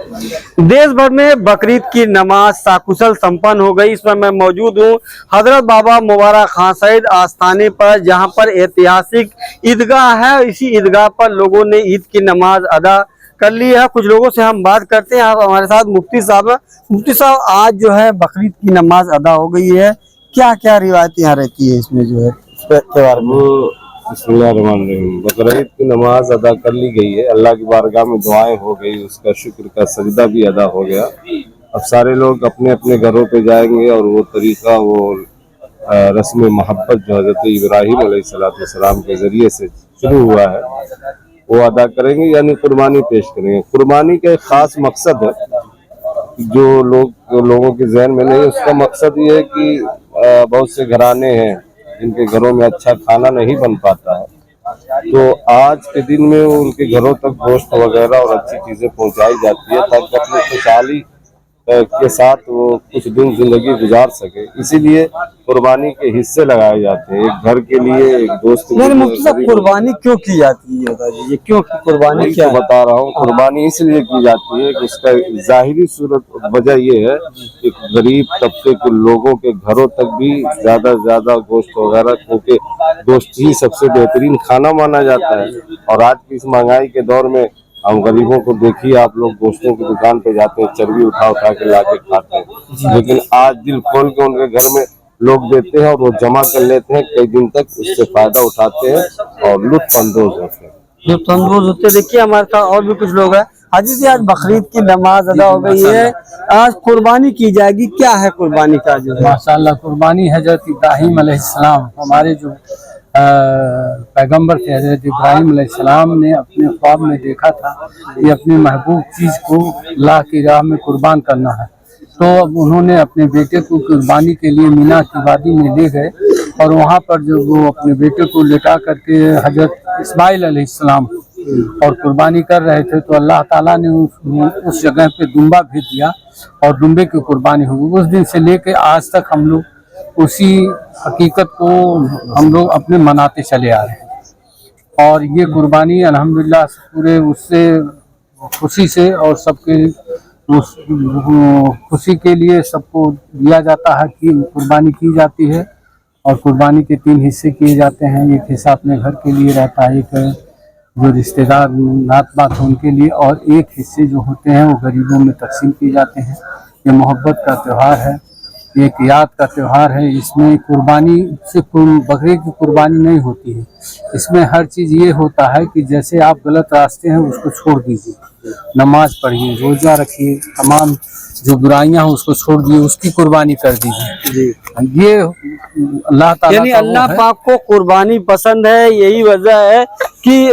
देश भर में बकरीद की नमाज साकुशल संपन्न हो गई। इसमें मैं मौजूद हूँ हजरत बाबा मुबारक खां सईद आस्थाने पर, जहाँ पर ऐतिहासिक ईदगाह है। इसी ईदगाह पर लोगों ने ईद की नमाज अदा कर ली है। कुछ लोगों से हम बात करते हैं। आप हमारे साथ मुफ्ती साहब है। मुफ्ती साहब, आज जो है बकरीद की नमाज अदा हो गई है, क्या क्या रिवायतें यहाँ रहती है इसमें जो है त्योहार में? बिस्मिल्लाहिर्रहमानिर्रहीम। बकरीद की नमाज अदा कर ली गई है। अल्लाह की बारगाह में दुआएं हो गई, उसका शुक्र का सजदा भी अदा हो गया। अब सारे लोग अपने अपने घरों पे जाएंगे और वो तरीका, वो रस्म मोहब्बत जो हज़रत इब्राहीम अलैहिस्सलाम के ज़रिए से शुरू हुआ है वो अदा करेंगे, यानी कुर्बानी पेश करेंगे। कुर्बानी का एक ख़ास मकसद है जो लोगों के जहन में नहीं। उसका मकसद ये है कि बहुत से घराने हैं जिनके घरों में अच्छा खाना नहीं बन पाता है, तो आज के दिन में उनके घरों तक गोश्त वगैरह और अच्छी चीज़ें पहुंचाई जाती है ताकि अपनी खुशहाली के साथ वो कुछ दिन जिंदगी गुजार सके। इसीलिए कुर्बानी के हिस्से लगाए जाते हैं, एक घर के लिए, एक दोस्त के लिए। कुर्बानी क्यों की जाती है, बता दीजिए क्यों कुर्बानी क्या तो बता रहा हूँ। कुर्बानी इसलिए की जाती है कि इसका जाहिरी सूरत वजह ये है कि गरीब तबके के लोगों के घरों तक भी ज्यादा से ज्यादा गोश्त वगैरह, क्योंकि गोश्त ही सबसे बेहतरीन खाना माना जाता है। और आज की इस महंगाई के दौर में हम गरीबों को देखिए, आप लोग गोश्तों की दुकान पे जाते हैं, चर्बी उठा उठा के ला के खाते हैं, लेकिन आज दिल खोल के उनके घर में लोग देते हैं और वो जमा कर लेते हैं, कई दिन तक उससे फायदा उठाते हैं और लुत्फ अंदोज होते हैं। देखिए हमारे साथ और भी कुछ लोग हैं। हाजी जी, आज बकरीद की नमाज अदा हो गई है, आज कुर्बानी की जाएगी, क्या है कुर्बानी का जो है? माशाअल्लाह, कुर्बानी हजरत इब्राहीम अलैहिस्सलाम, हमारे जो पैगंबर थे हजरत इब्राहीम अलैहिस्सलाम ने अपने ख्वाब में देखा था कि अपने महबूब चीज़ को अल्लाह की राह में कुर्बान करना है। तो अब उन्होंने अपने बेटे को कुर्बानी के लिए मीना की वादी में ले गए और वहाँ पर जो वो अपने बेटे को लेटा करके हजरत इस्माइल अलैहिस्सलाम और कुर्बानी कर रहे थे, तो अल्लाह ताला ने उस जगह पे दुम्बा भेज दिया और दुम्बे की कुर्बानी हुई। उस दिन से लेके आज तक हम लोग उसी हकीकत को हम लोग अपने मनाते चले आ रहे हैं। और ये कुर्बानी अल्हम्दुलिल्लाह पूरे उससे खुशी से और सबके उस खुशी के लिए सबको दिया जाता है कि कुर्बानी की जाती है। और कुर्बानी के 3 हिस्से किए जाते हैं। एक हिस्सा अपने घर के लिए रहता है, एक जो रिश्तेदार नात बात उनके लिए, और एक हिस्से जो होते हैं वो गरीबों में तकसीम किए जाते हैं। ये मोहब्बत का त्यौहार है, एक याद का त्यौहार है। इसमें कुर्बानी से बकरे की कुर्बानी नहीं होती है। इसमें हर चीज़ ये होता है कि जैसे आप गलत रास्ते हैं उसको छोड़ दीजिए, नमाज पढ़िए, रोज़ा रखिए, तमाम जो बुराइयां हैं उसको छोड़ दिए, उसकी कुर्बानी कर दीजिए। ये अल्लाह ताला, यानी अल्लाह पाक को कुर्बानी पसंद है। यही वजह है कि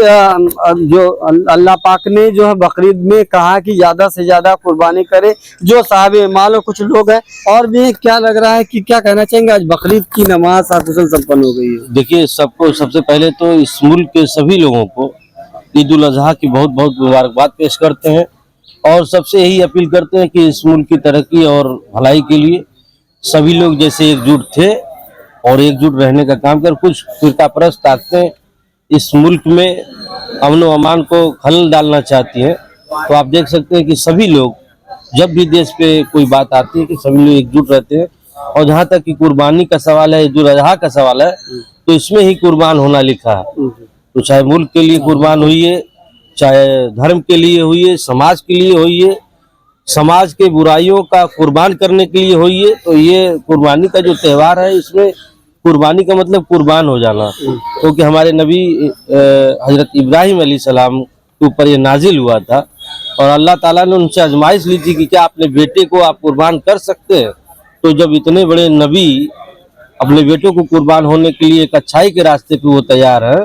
जो अल्लाह पाक ने जो है बकरीद में कहा कि ज्यादा से ज्यादा कुर्बानी करे जो साहब माल। कुछ लोग हैं और भी, क्या लग रहा है कि क्या कहना चाहेंगे? आज बकरीद की नमाज साकुशल संपन्न हो गई है। देखिए, सबको सबसे पहले तो इस मुल्क के सभी लोगों को ईद उल अजहा की बहुत बहुत मुबारकबाद पेश करते हैं और सबसे यही अपील करते हैं कि इस मुल्क की तरक्की और भलाई के लिए सभी लोग जैसे एकजुट थे और एकजुट रहने का काम कर। कुछ फिरकापरस्त ताकतें इस मुल्क में अमन व अमान को खलल डालना चाहती हैं, तो आप देख सकते हैं कि सभी लोग जब भी देश पे कोई बात आती है कि सभी लोग एकजुट रहते हैं। और जहाँ तक कि कुर्बानी का सवाल है, ईद उल अजहा का सवाल है, तो इसमें ही कुर्बान होना लिखा है। तो चाहे मुल्क के लिए कुर्बान हुई है, चाहे धर्म के लिए हुई है, समाज के लिए हुई है, समाज के बुराइयों का कुर्बान करने के लिए हुई है। तो ये कुर्बानी का जो त्यौहार है, इसमें कुर्बानी का मतलब कुर्बान हो जाना, क्योंकि हमारे नबी हजरत इब्राहीम अलैहिस्सलाम के ऊपर ये नाजिल हुआ था और अल्लाह ताला ने उनसे आजमाइश ली थी कि क्या अपने बेटे को आप कुर्बान कर सकते हैं। तो जब इतने बड़े नबी अपने बेटों को कुर्बान होने के लिए एक अच्छाई के रास्ते पे वो तैयार है,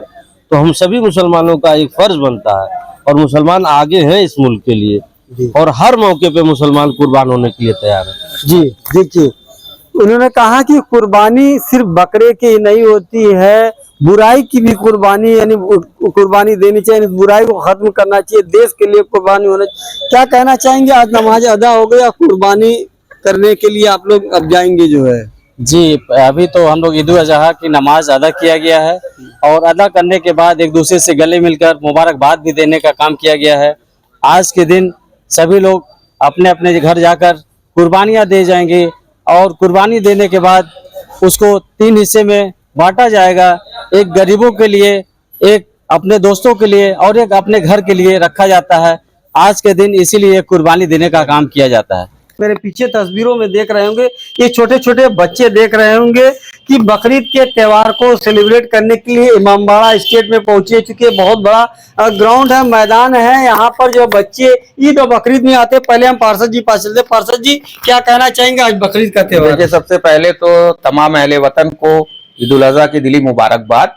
तो हम सभी मुसलमानों का एक फर्ज बनता है। और मुसलमान आगे हैं इस मुल्क के लिए और हर मौके पे मुसलमान कुर्बान होने के लिए तैयार है। जी देखिए, उन्होंने कहा कि कुर्बानी सिर्फ बकरे की नहीं होती है, बुराई की भी कुर्बानी, यानी कुर्बानी देनी चाहिए, बुराई को खत्म करना चाहिए, देश के लिए कुर्बानी होना चाहिए। क्या कहना चाहेंगे? आज नमाज अदा हो गई, कुर्बानी करने के लिए आप लोग अब जाएंगे जो है? जी, अभी तो हम लोग ईद उल अजहा की नमाज अदा किया गया है और अदा करने के बाद एक दूसरे से गले मिलकर मुबारकबाद भी देने का काम किया गया है। आज के दिन सभी लोग अपने अपने घर जाकर कुर्बानियां दे जाएंगे और कुर्बानी देने के बाद उसको 3 हिस्से में बांटा जाएगा। एक गरीबों के लिए, एक अपने दोस्तों के लिए और एक अपने घर के लिए रखा जाता है। आज के दिन इसीलिए कुर्बानी देने का काम किया जाता है। मेरे पीछे तस्वीरों में देख रहे होंगे, ये छोटे छोटे बच्चे देख रहे होंगे कि बकरीद के त्योहार को सेलिब्रेट करने के लिए इमामबाड़ा स्टेट में पहुंचे चुके। बहुत बड़ा ग्राउंड है, मैदान है। यहाँ पर जो बच्चे ईद और बकरीद में आते, पहले हम पार्षद जी पास चलते। पार्षद जी, क्या कहना चाहेंगे आज बकरीद का त्योहार? देखिए, सबसे पहले तो तमाम अहले वतन को ईद उल अजहा की दिली मुबारकबाद,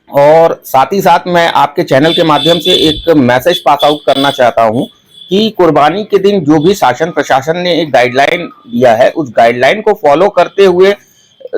और साथ ही साथ मैं आपके चैनल के माध्यम से एक मैसेज पास आउट करना चाहता हूं कि कुर्बानी के दिन जो भी शासन प्रशासन ने एक गाइडलाइन दिया है, उस गाइडलाइन को फॉलो करते हुए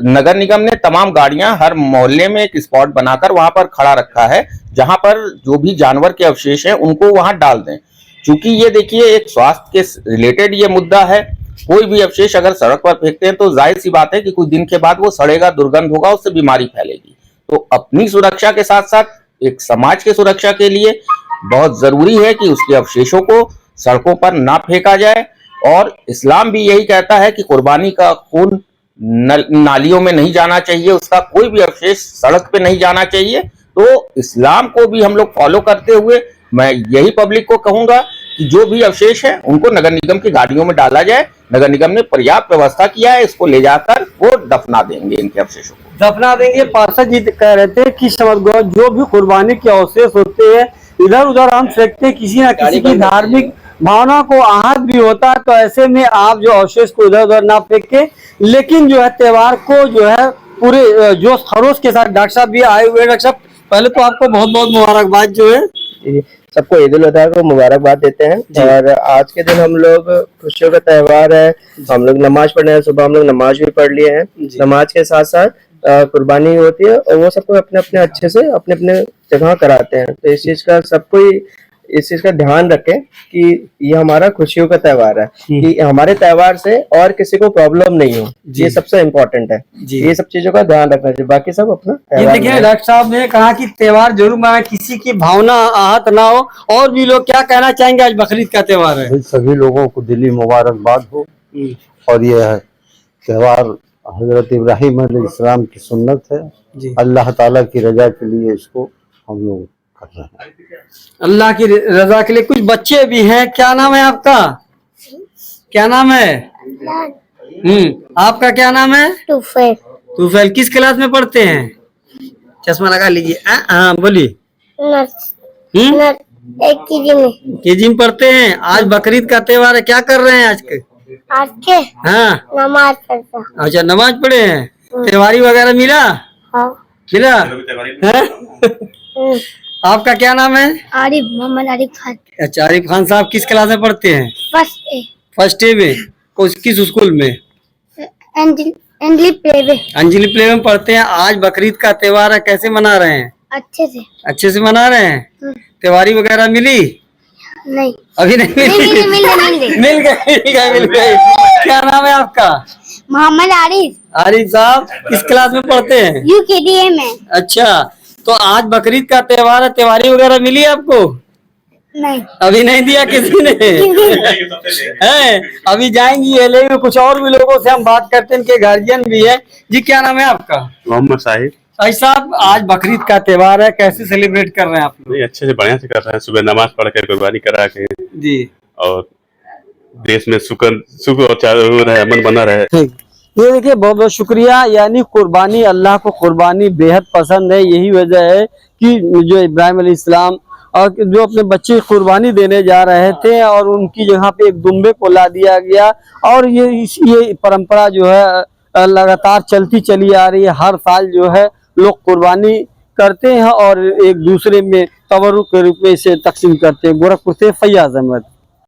नगर निगम ने तमाम गाड़ियां हर मोहल्ले में एक स्पॉट बनाकर वहां पर खड़ा रखा है, जहां पर जो भी जानवर के अवशेष हैं उनको वहां डाल दें। क्योंकि ये देखिए, एक स्वास्थ्य के रिलेटेड ये मुद्दा है। कोई भी अवशेष अगर सड़क पर फेंकते हैं तो जाहिर सी बात है कि कुछ दिन के बाद वो सड़ेगा, दुर्गंध होगा, उससे बीमारी फैलेगी। तो अपनी सुरक्षा के साथ साथ एक समाज के सुरक्षा के लिए बहुत जरूरी है कि उसके अवशेषों को सड़कों पर ना फेंका जाए। और इस्लाम भी यही कहता है कि कुर्बानी का खून नालियों में नहीं जाना चाहिए, उसका कोई भी अवशेष सड़क पे नहीं जाना चाहिए। तो इस्लाम को भी हम लोग फॉलो करते हुए मैं यही पब्लिक को कहूंगा कि जो भी अवशेष है उनको नगर निगम की गाड़ियों में डाला जाए। नगर निगम ने पर्याप्त व्यवस्था किया है, इसको ले जाकर वो दफना देंगे, इनके अवशेषों को दफना देंगे। पार्षद जी कह रहे थे कि समझ जो भी कुर्बानी के अवशेष होते हैं इधर उधर हम फेंकते, किसी न किसी की धार्मिक भावना को आहत भी होता है। तो ऐसे में आप जो अवशेष को इधर उधर ना फेंके, लेकिन जो है त्योहार को जो है पूरे जोश खरोश के साथ डॉक्टर साहब भी आए हुए हैं। डॉक्टर साहब, पहले तो आपको बहुत बहुत मुबारकबाद जो है। सबको ईद उल अजहा को मुबारकबाद देते हैं। और आज के दिन हम लोग खुशियों का त्योहार है, हम लोग नमाज पढ़ने हैं। सुबह हम लोग नमाज भी पढ़ लिए हैं। नमाज के साथ साथ कुर्बानी होती है और वो सबको अपने अपने अच्छे से अपने अपने जगह कराते हैं। तो इस चीज का सबको इस चीज का ध्यान रखें कि ये हमारा खुशियों का त्योहार है, कि हमारे त्योहार से और किसी को प्रॉब्लम नहीं हो। ये सबसे इम्पोर्टेंट है। ये सब चीजों का ध्यान रखना चाहिए, बाकी सब अपना ये देखिए, डॉक्टर साहब ने कहा कि त्योहार जरूर मनाएं, किसी की भावना आहत ना हो। और भी लोग क्या कहना चाहेंगे? आज बकरीद का त्योहार है, सभी लोगों को दिली मुबारकबाद हो। और यह त्योहार हजरत इब्राहिम अलैहिस्सलाम की सुन्नत है। अल्लाह ताला की रजा के लिए इसको हम लोग कर रहे हैं, अल्लाह की रजा के लिए। कुछ बच्चे भी हैं। क्या नाम है आपका? क्या नाम है? आपका क्या नाम है? तूफैल। किस क्लास में पढ़ते हैं? चश्मा लगा लीजिए। हाँ, बोलिए। केजी में पढ़ते हैं। आज बकरीद का त्योहार है, क्या कर रहे हैं आज के? हाँ, नमाज पढ़ता। अच्छा, नमाज पढ़े हैं। त्योहारी वगैरह मिला? हाँ। मिला है? आपका क्या नाम है? आरिफ, मोहम्मद आरिफ खान। अच्छा, आरिफ खान साहब किस क्लास में पढ़ते हैं? फर्स्ट ए में। किस स्कूल में? अंजलि प्ले में पढ़ते हैं। आज बकरीद का त्योहार है, कैसे मना रहे हैं? अच्छे से मना रहे हैं। त्योहारी वगैरह मिली? नहीं, अभी नहीं मिली। मिल गई। क्या नाम है आपका? मोहम्मद आरिफ। आरिफ साहब किस क्लास में पढ़ते हैं? UKDA में। अच्छा, तो आज बकरीद का त्योहार है, त्योहारी वगैरह मिली आपको? नहीं, अभी नहीं दिया किसी ने है। अभी जाएंगी एलए में। कुछ और भी लोगों से हम बात करते हैं, इनके गार्जियन भी है। जी, क्या नाम है आपका? मोहम्मद साहिब। साहब, आज बकरीद का त्योहार है, कैसे सेलिब्रेट कर रहे हैं आप लोग? अच्छे से बढ़िया से कर रहे हैं। सुबह नमाज पढ़ के कुर्बानी करा के जी, और देश में सुख और चारों रहे, अमन बना रहे। ये देखिए, बहुत बहुत शुक्रिया। यानी कुर्बानी, अल्लाह को कुर्बानी बेहद पसंद है। यही वजह है कि जो इब्राहिम अलैहिस्सलाम और जो अपने बच्चे कुर्बानी देने जा रहे थे और उनकी जगह पे एक दुम्बे को ला दिया गया। और ये परंपरा जो है लगातार चलती चली आ रही है। हर साल जो है लोग कुर्बानी करते हैं और एक दूसरे में तबर्रुक के रूप में इसे तकसीम करते हैं। गोरखपुर से फैयाज अहमद।